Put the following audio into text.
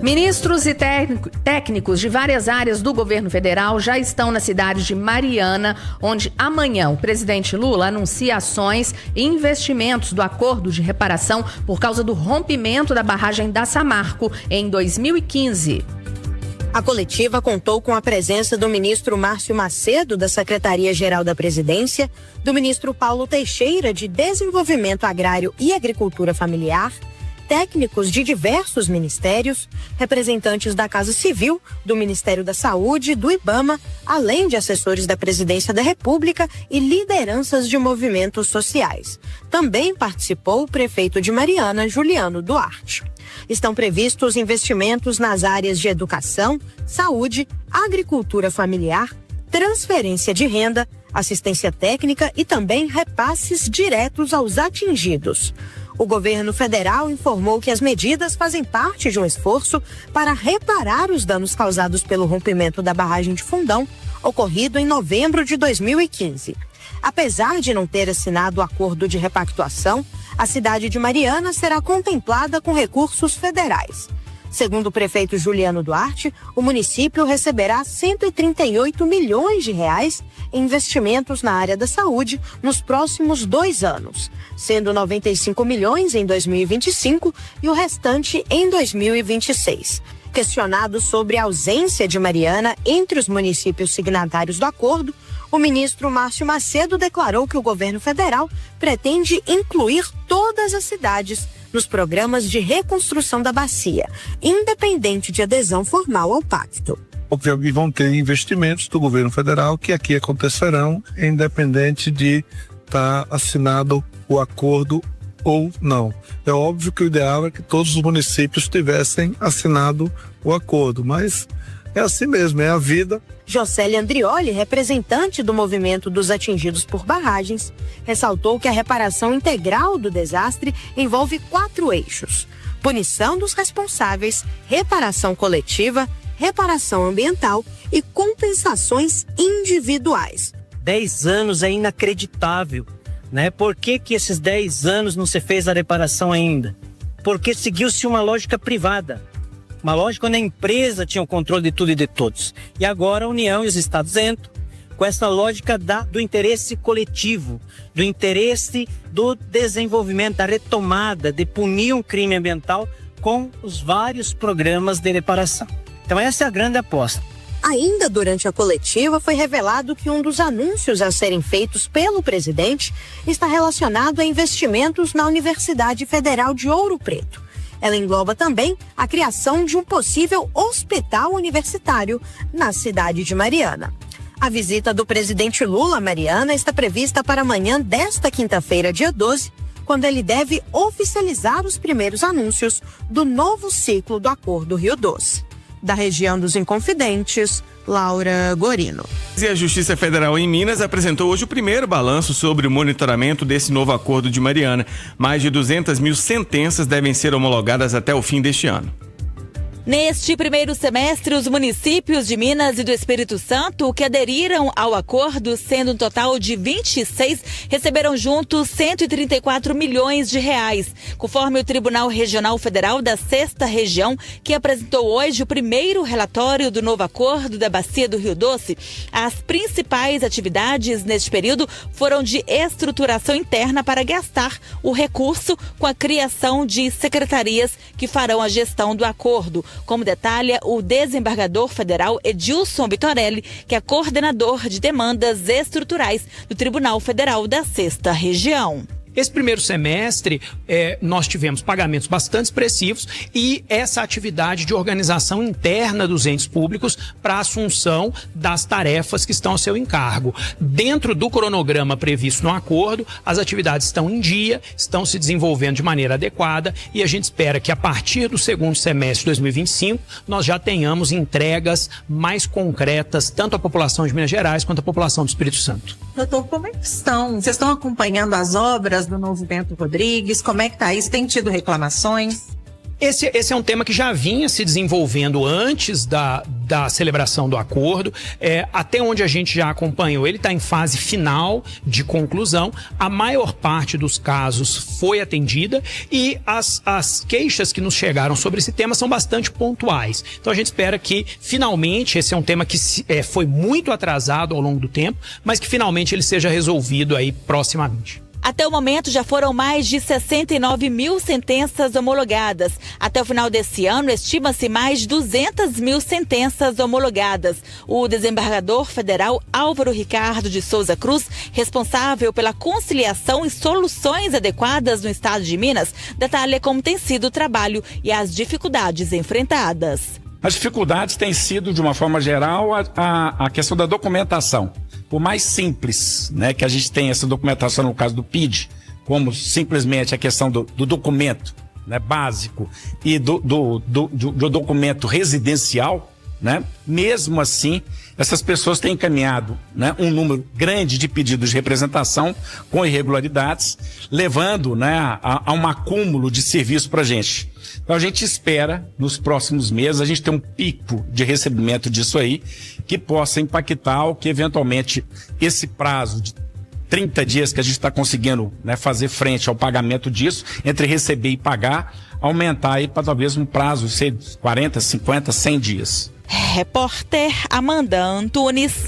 Ministros e técnicos de várias áreas do governo federal já estão na cidade de Mariana, onde amanhã o presidente Lula anuncia ações e investimentos do acordo de reparação por causa do rompimento da barragem da Samarco em 2015. A coletiva contou com a presença do ministro Márcio Macedo, da Secretaria-Geral da Presidência, do ministro Paulo Teixeira, de Desenvolvimento Agrário e Agricultura Familiar, técnicos de diversos ministérios, representantes da Casa Civil, do Ministério da Saúde e do IBAMA, além de assessores da Presidência da República e lideranças de movimentos sociais. Também participou o prefeito de Mariana, Juliano Duarte. Estão previstos investimentos nas áreas de educação, saúde, agricultura familiar, transferência de renda, assistência técnica e também repasses diretos aos atingidos. O governo federal informou que as medidas fazem parte de um esforço para reparar os danos causados pelo rompimento da barragem de Fundão, ocorrido em novembro de 2015. Apesar de não ter assinado o acordo de repactuação, a cidade de Mariana será contemplada com recursos federais. Segundo o prefeito Juliano Duarte, o município receberá 138 milhões de reais em investimentos na área da saúde nos próximos 2 anos, sendo 95 milhões em 2025 e o restante em 2026. Questionado sobre a ausência de Mariana entre os municípios signatários do acordo, o ministro Márcio Macedo declarou que o governo federal pretende incluir todas as cidades nos programas de reconstrução da bacia, independente de adesão formal ao pacto. Obviamente vão ter investimentos do governo federal que aqui acontecerão, independente de estar assinado o acordo ou não. É óbvio que o ideal é que todos os municípios tivessem assinado o acordo, mas é assim mesmo, é a vida. Jocely Andrioli, representante do movimento dos atingidos por barragens, ressaltou que a reparação integral do desastre envolve 4 eixos: punição dos responsáveis, reparação coletiva, reparação ambiental e compensações individuais. 10 anos é inacreditável, né? Por que esses 10 anos não se fez a reparação ainda? Porque seguiu-se uma lógica privada. Uma lógica onde a empresa tinha o controle de tudo e de todos. E agora a União e os estados entram com essa lógica do interesse coletivo, do interesse do desenvolvimento, da retomada, de punir um crime ambiental com os vários programas de reparação. Então essa é a grande aposta. Ainda durante a coletiva foi revelado que um dos anúncios a serem feitos pelo presidente está relacionado a investimentos na Universidade Federal de Ouro Preto. Ela engloba também a criação de um possível hospital universitário na cidade de Mariana. A visita do presidente Lula a Mariana está prevista para amanhã desta quinta-feira, dia 12, quando ele deve oficializar os primeiros anúncios do novo ciclo do Acordo Rio Doce. Da região dos Inconfidentes, Laura Gorino. E a Justiça Federal em Minas apresentou hoje o primeiro balanço sobre o monitoramento desse novo acordo de Mariana. Mais de 200 mil sentenças devem ser homologadas até o fim deste ano. Neste primeiro semestre, os municípios de Minas e do Espírito Santo que aderiram ao acordo, sendo um total de 26, receberam juntos 134 milhões de reais. Conforme o Tribunal Regional Federal da 6ª Região, que apresentou hoje o primeiro relatório do novo acordo da Bacia do Rio Doce, as principais atividades neste período foram de estruturação interna para gastar o recurso com a criação de secretarias que farão a gestão do acordo, como detalha o desembargador federal Edilson Vitorelli, que é coordenador de demandas estruturais do Tribunal Federal da 6ª Região. Esse primeiro semestre, nós tivemos pagamentos bastante expressivos e essa atividade de organização interna dos entes públicos para a assunção das tarefas que estão ao seu encargo. Dentro do cronograma previsto no acordo, as atividades estão em dia, estão se desenvolvendo de maneira adequada e a gente espera que a partir do segundo semestre de 2025 nós já tenhamos entregas mais concretas, tanto à população de Minas Gerais quanto à população do Espírito Santo. Doutor, como é que estão? Vocês estão acompanhando as obras do novo Bento Rodrigues? Como é que está isso? Tem tido reclamações? Esse é um tema que já vinha se desenvolvendo antes da celebração do acordo. Até onde a gente já acompanhou, ele está em fase final de conclusão. A maior parte dos casos foi atendida e as queixas que nos chegaram sobre esse tema são bastante pontuais. Então a gente espera que finalmente, esse é um tema que foi muito atrasado ao longo do tempo, mas que finalmente ele seja resolvido aí proximamente. Até o momento, já foram mais de 69 mil sentenças homologadas. Até o final desse ano, estima-se mais de 200 mil sentenças homologadas. O desembargador federal Álvaro Ricardo de Souza Cruz, responsável pela conciliação e soluções adequadas no estado de Minas, detalha como tem sido o trabalho e as dificuldades enfrentadas. As dificuldades têm sido, de uma forma geral, a questão da documentação. Por mais simples, né, que a gente tem essa documentação no caso do PID, como simplesmente a questão do documento, né, básico e do documento residencial, né, mesmo assim, essas pessoas têm encaminhado, né, um número grande de pedidos de representação com irregularidades, levando, né, a um acúmulo de serviço para a gente. Então a gente espera, nos próximos meses, a gente ter um pico de recebimento disso aí, que possa impactar ou que eventualmente esse prazo de 30 dias que a gente está conseguindo, né, fazer frente ao pagamento disso, entre receber e pagar, aumentar aí para talvez um prazo de 40, 50, 100 dias. Repórter Amanda Antunes.